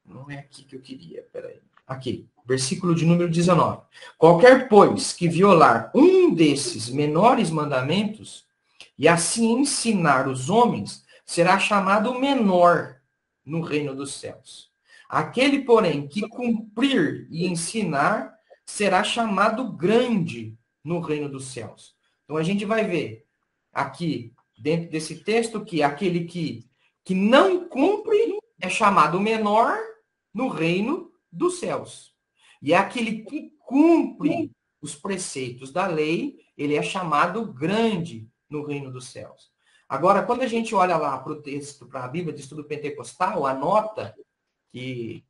Não é aqui que eu queria, peraí. Aqui, versículo de número 19. Qualquer, pois, que violar um desses menores mandamentos, e assim ensinar os homens, será chamado menor no reino dos céus. Aquele, porém, que cumprir e ensinar, será chamado grande no reino dos céus. Então a gente vai ver aqui, dentro desse texto, que aquele que não cumpre é chamado menor no reino dos céus. E aquele que cumpre os preceitos da lei, ele é chamado grande no reino dos céus. Agora, quando a gente olha lá para o texto, para a Bíblia de Estudo Pentecostal, a nota que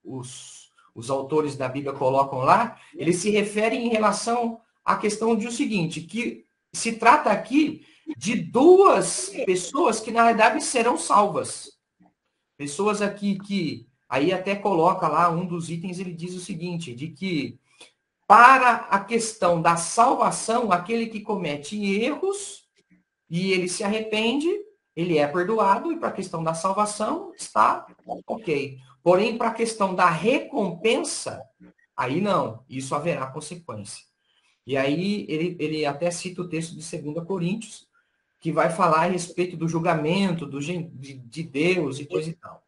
os autores da Bíblia colocam lá, eles se referem em relação à questão de o seguinte, que se trata aqui de 2 pessoas que, na verdade, serão salvas. Pessoas aqui que, aí até coloca lá, um dos itens, ele diz o seguinte, de que para a questão da salvação, aquele que comete erros e ele se arrepende, ele é perdoado, e para a questão da salvação, está ok. Porém, para a questão da recompensa, aí não, isso haverá consequência. E aí ele até cita o texto de 2 Coríntios, que vai falar a respeito do julgamento de Deus e coisa e tal.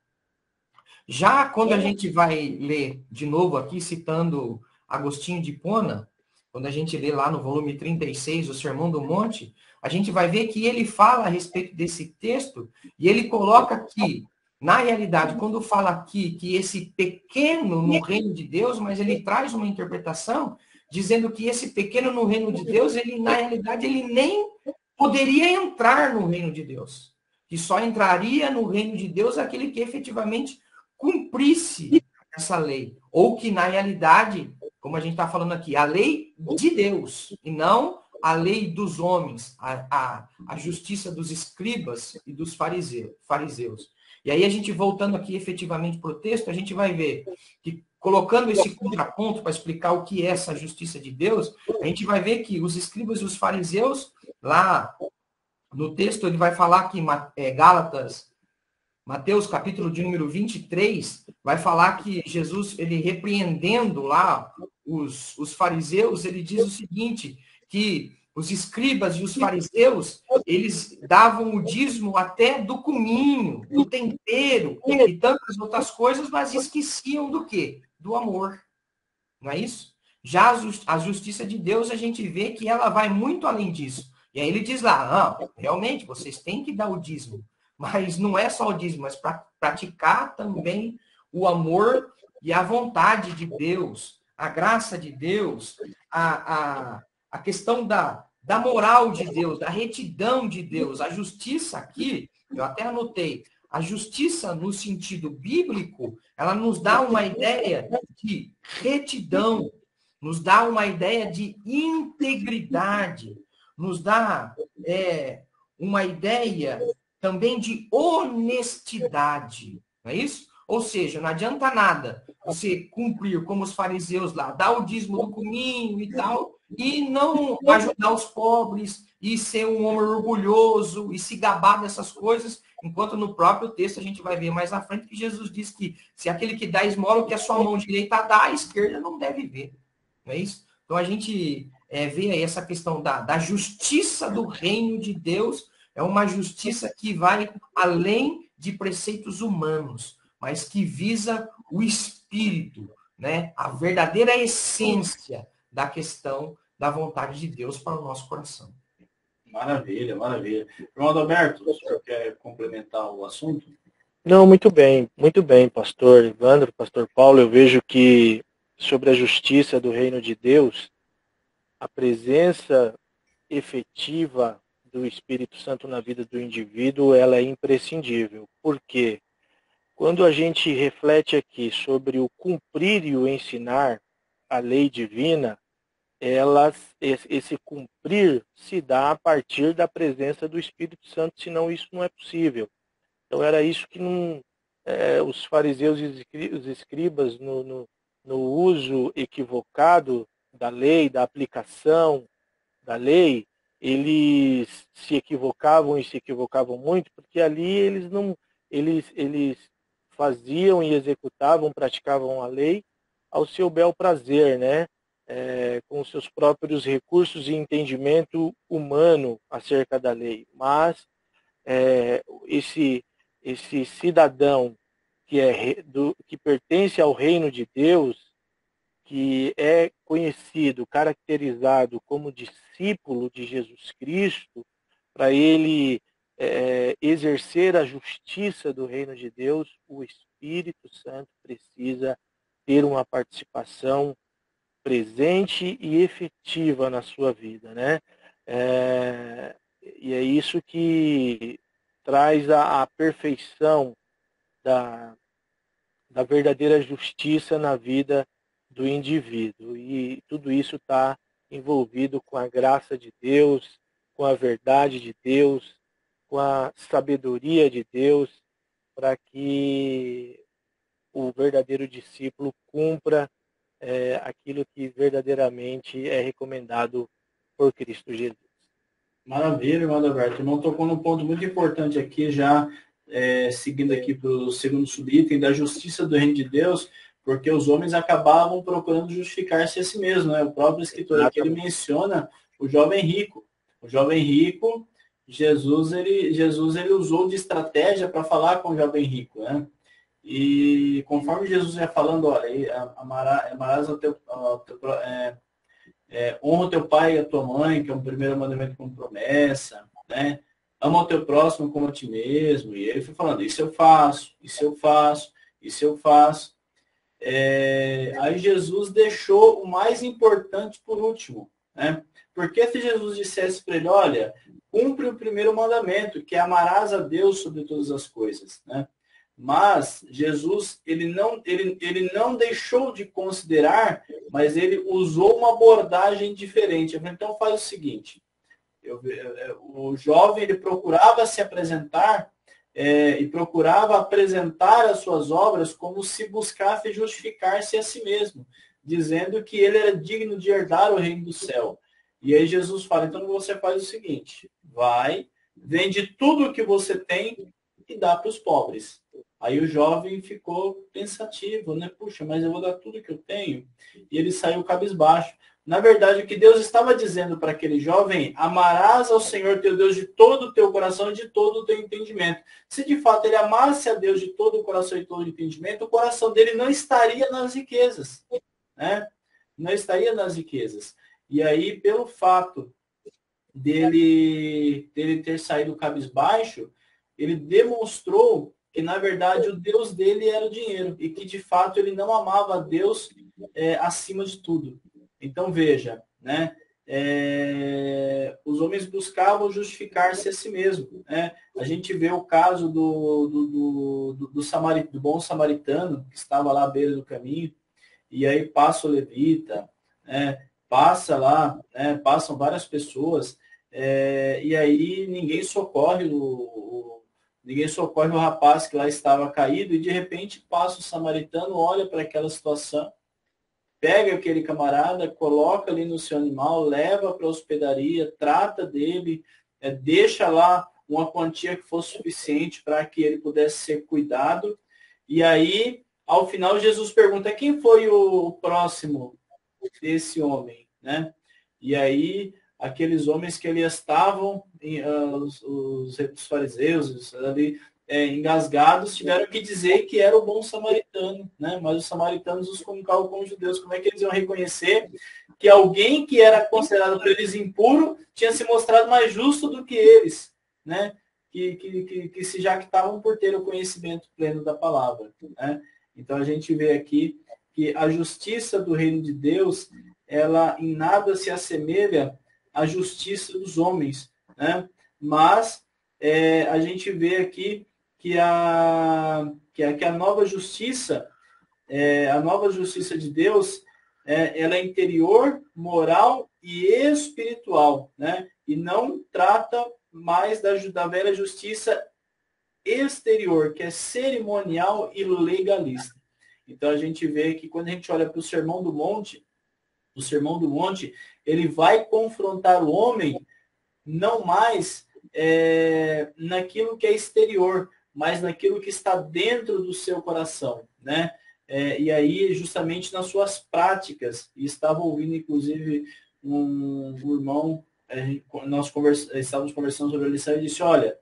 Já quando a gente vai ler de novo aqui, citando Agostinho de Hipona, quando a gente lê lá no volume 36, o Sermão do Monte, a gente vai ver que ele fala a respeito desse texto, e ele coloca que, na realidade, quando fala aqui que esse pequeno no reino de Deus, mas ele traz uma interpretação dizendo que esse pequeno no reino de Deus, ele, na realidade, ele nem poderia entrar no reino de Deus. Que só entraria no reino de Deus aquele que efetivamente cumprisse essa lei. Ou que, na realidade, como a gente está falando aqui, a lei de Deus, e não a lei dos homens, a justiça dos escribas e dos fariseus. E aí a gente voltando aqui efetivamente para o texto, a gente vai ver que colocando esse contraponto para explicar o que é essa justiça de Deus, a gente vai ver que os escribas e os fariseus, lá no texto ele vai falar que Mateus capítulo de número 23, vai falar que Jesus, ele repreendendo lá os fariseus, ele diz o seguinte, que os escribas e os fariseus, eles davam o dízimo até do cominho, do tempero e tantas outras coisas, mas esqueciam do quê? Do amor. Não é isso? Já a justiça de Deus, a gente vê que ela vai muito além disso. E aí ele diz lá, realmente, vocês têm que dar o dízimo. Mas não é só o dízimo, mas para praticar também o amor e a vontade de Deus, a graça de Deus, a questão da moral de Deus, da retidão de Deus. A justiça aqui, eu até anotei, a justiça no sentido bíblico, ela nos dá uma ideia de retidão, nos dá uma ideia de integridade, nos dá uma ideia também de honestidade, não é isso? Ou seja, não adianta nada você cumprir como os fariseus lá, dar o dízimo do cominho e tal, e não ajudar os pobres, e ser um homem orgulhoso, e se gabar dessas coisas, enquanto no próprio texto a gente vai ver mais à frente que Jesus diz que se aquele que dá esmola o que a sua mão direita dá, a esquerda não deve ver, não é isso? Então a gente vê aí essa questão da justiça do reino de Deus, é uma justiça que vai além de preceitos humanos, mas que visa o espírito, né? A verdadeira essência da questão da vontade de Deus para o nosso coração.
Maravilha, maravilha. Irmão Adalberto, o senhor quer complementar o assunto?
Não, muito bem, pastor Evandro, pastor Paulo. Eu vejo que sobre a justiça do reino de Deus, a presença efetiva do Espírito Santo na vida do indivíduo, ela é imprescindível. Por quê? Quando a gente reflete aqui sobre o cumprir e o ensinar a lei divina, esse cumprir se dá a partir da presença do Espírito Santo, senão isso não é possível. Então era isso que os fariseus e os escribas, no uso equivocado da lei, da aplicação da lei, eles se equivocavam e se equivocavam muito, porque ali eles faziam e executavam, praticavam a lei ao seu bel prazer, né? Com os seus próprios recursos e entendimento humano acerca da lei. Mas esse cidadão que pertence ao reino de Deus, que é conhecido, caracterizado como discípulo de Jesus Cristo, para ele exercer a justiça do reino de Deus, o Espírito Santo precisa ter uma participação presente e efetiva na sua vida, né? E é isso que traz a perfeição da verdadeira justiça na vida do indivíduo. E tudo isso está envolvido com a graça de Deus, com a verdade de Deus, com a sabedoria de Deus, para que o verdadeiro discípulo cumpra aquilo que verdadeiramente é recomendado por Cristo Jesus.
Maravilha, irmão Adalberto. O irmão tocou num ponto muito importante aqui, já seguindo aqui para o segundo subitem, da justiça do reino de Deus, porque os homens acabavam procurando justificar-se a si mesmos, né? O próprio escritor aqui, ele menciona o jovem rico. O jovem rico, Jesus ele usou de estratégia para falar com o jovem rico, né? E conforme Jesus ia falando, olha, amarás honra o teu pai e a tua mãe, que é o primeiro mandamento com promessa, né? Ama o teu próximo como a ti mesmo. E ele foi falando, isso eu faço, isso eu faço, isso eu faço. Aí Jesus deixou o mais importante por último, né? Porque se Jesus dissesse para ele, olha, cumpre o primeiro mandamento, que é amarás a Deus sobre todas as coisas, né? Mas Jesus, ele não deixou de considerar, mas ele usou uma abordagem diferente. Então faz o seguinte, o jovem ele procurava se apresentar e procurava apresentar as suas obras como se buscasse justificar-se a si mesmo, dizendo que ele era digno de herdar o reino do céu. E aí Jesus fala, então você faz o seguinte, vai, vende tudo o que você tem e dá para os pobres. Aí o jovem ficou pensativo, né? Puxa, mas eu vou dar tudo que eu tenho. E ele saiu cabisbaixo. Na verdade, o que Deus estava dizendo para aquele jovem, amarás ao Senhor teu Deus de todo o teu coração e de todo o teu entendimento. Se de fato ele amasse a Deus de todo o coração e todo o entendimento, o coração dele não estaria nas riquezas, né? Não estaria nas riquezas. E aí, pelo fato dele ter saído cabisbaixo, ele demonstrou que, na verdade, o Deus dele era o dinheiro e que, de fato, ele não amava a Deus acima de tudo. Então, veja, né? Os homens buscavam justificar-se a si mesmo. Né? A gente vê o caso do bom samaritano, que estava lá à beira do caminho, e aí passa o levita, né? Passa lá, né? Passam várias pessoas, e aí ninguém socorre o rapaz que lá estava caído, e de repente passa o samaritano, olha para aquela situação, pega aquele camarada, coloca ali no seu animal, leva para a hospedaria, trata dele, deixa lá uma quantia que fosse suficiente para que ele pudesse ser cuidado. E aí, ao final, Jesus pergunta, quem foi o próximo desse homem? Né? E aí, aqueles homens que ali estavam, os fariseus ali, engasgados, tiveram que dizer que era o bom samaritano, né? Mas os samaritanos os comunicavam com os judeus. Como é que eles iam reconhecer que alguém que era considerado por eles impuro tinha se mostrado mais justo do que eles, né? Que se jactavam por ter o conhecimento pleno da palavra, né? Então a gente vê aqui que a justiça do reino de Deus, ela em nada se assemelha à justiça dos homens, né? Mas a gente vê aqui que a nova justiça, de Deus, ela é interior, moral e espiritual, né? E não trata mais da velha justiça exterior, que é cerimonial e legalista. Então a gente vê que quando a gente olha para o Sermão do Monte, ele vai confrontar o homem não mais naquilo que é exterior, mas naquilo que está dentro do seu coração, né? E aí, justamente nas suas práticas, e estava ouvindo, inclusive, um irmão, nós estávamos conversando sobre a lição e disse, olha,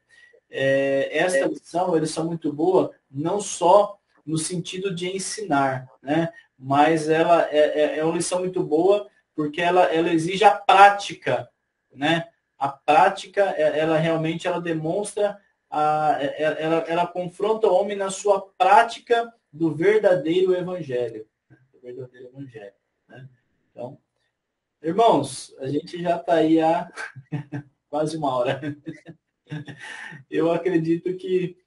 esta lição, é uma lição muito boa, não só no sentido de ensinar, né? Mas ela é uma lição muito boa porque ela exige a prática, né? A prática, ela realmente demonstra, ela confronta o homem na sua prática do verdadeiro evangelho. Né? Então, irmãos, a gente já está aí há quase uma hora. Eu acredito que,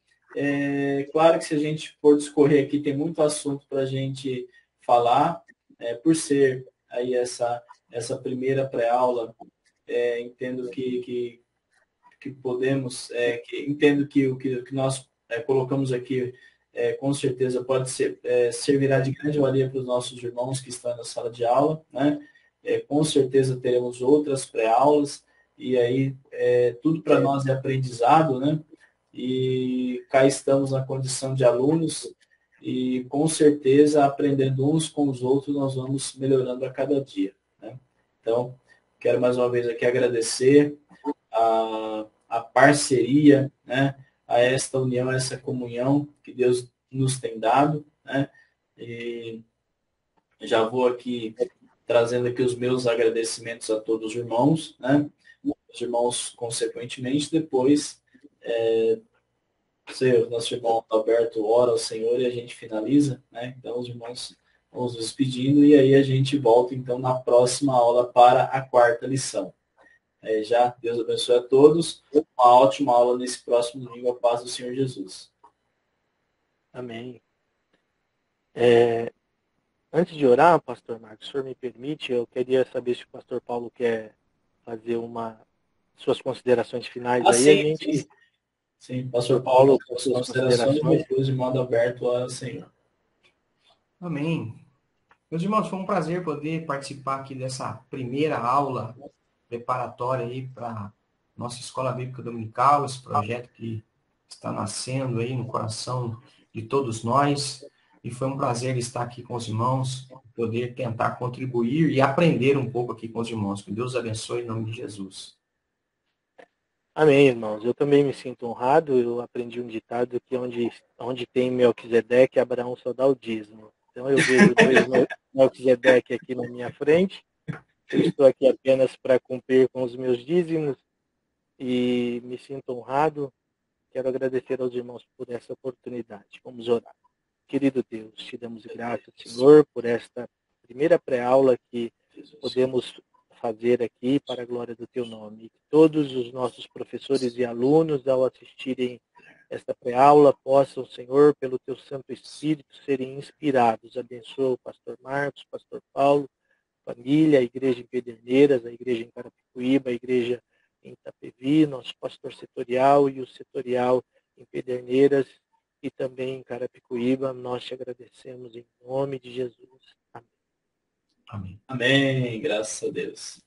claro que se a gente for discorrer aqui, tem muito assunto para a gente falar, por ser aí essa primeira pré-aula, entendo que podemos, entendo que o que nós colocamos aqui, com certeza pode servirá de grande valia para os nossos irmãos que estão na sala de aula, né? Com certeza teremos outras pré-aulas, e aí tudo para nós é aprendizado, né? E cá estamos na condição de alunos, e com certeza aprendendo uns com os outros, nós vamos melhorando a cada dia, né? Então, quero mais uma vez aqui agradecer a parceria, né, a esta união, a essa comunhão que Deus nos tem dado, né? E já vou aqui trazendo aqui os meus agradecimentos a todos os irmãos, né? Os irmãos, consequentemente, depois nosso irmão Alberto ora ao Senhor e a gente finaliza, né? Então os irmãos vão nos despedindo e aí a gente volta então na próxima aula para a quarta lição. Já, Deus abençoe a todos. Uma ótima aula nesse próximo domingo. A paz do Senhor Jesus.
Amém. Antes de orar, pastor Marcos, se o senhor me permite, eu queria saber se o pastor Paulo quer fazer suas considerações finais aí. A
Sim,
gente,
sim. Sim,
pastor
pastor Paulo,
Paulo,
com as
suas
considerações,
considerações.
depois de modo aberto ao Senhor.
Amém. Meus irmãos, foi um prazer poder participar aqui dessa primeira aula preparatória aí para nossa Escola Bíblica Dominical, esse projeto que está nascendo aí no coração de todos nós. E foi um prazer estar aqui com os irmãos, poder tentar contribuir e aprender um pouco aqui com os irmãos. Que Deus abençoe em nome de Jesus.
Amém, irmãos. Eu também me sinto honrado. Eu aprendi um ditado que onde tem Melquisedeque, Abraão só dá o dízimo. Então eu vejo dois Melquisedeque aqui na minha frente. Eu estou aqui apenas para cumprir com os meus dízimos e me sinto honrado. Quero agradecer aos irmãos por essa oportunidade. Vamos orar. Querido Deus, te damos graças, Senhor, por esta primeira pré-aula que podemos fazer aqui para a glória do teu nome. Que todos os nossos professores e alunos, ao assistirem esta pré-aula, possam, Senhor, pelo teu Santo Espírito, serem inspirados. Abençoa o pastor Marcos, pastor Paulo, família, a igreja em Pederneiras, a igreja em Carapicuíba, a igreja em Itapevi, nosso pastor setorial e o setorial em Pederneiras e também em Carapicuíba. Nós te agradecemos em nome de Jesus. Amém.
Amém.
Amém, graças a Deus.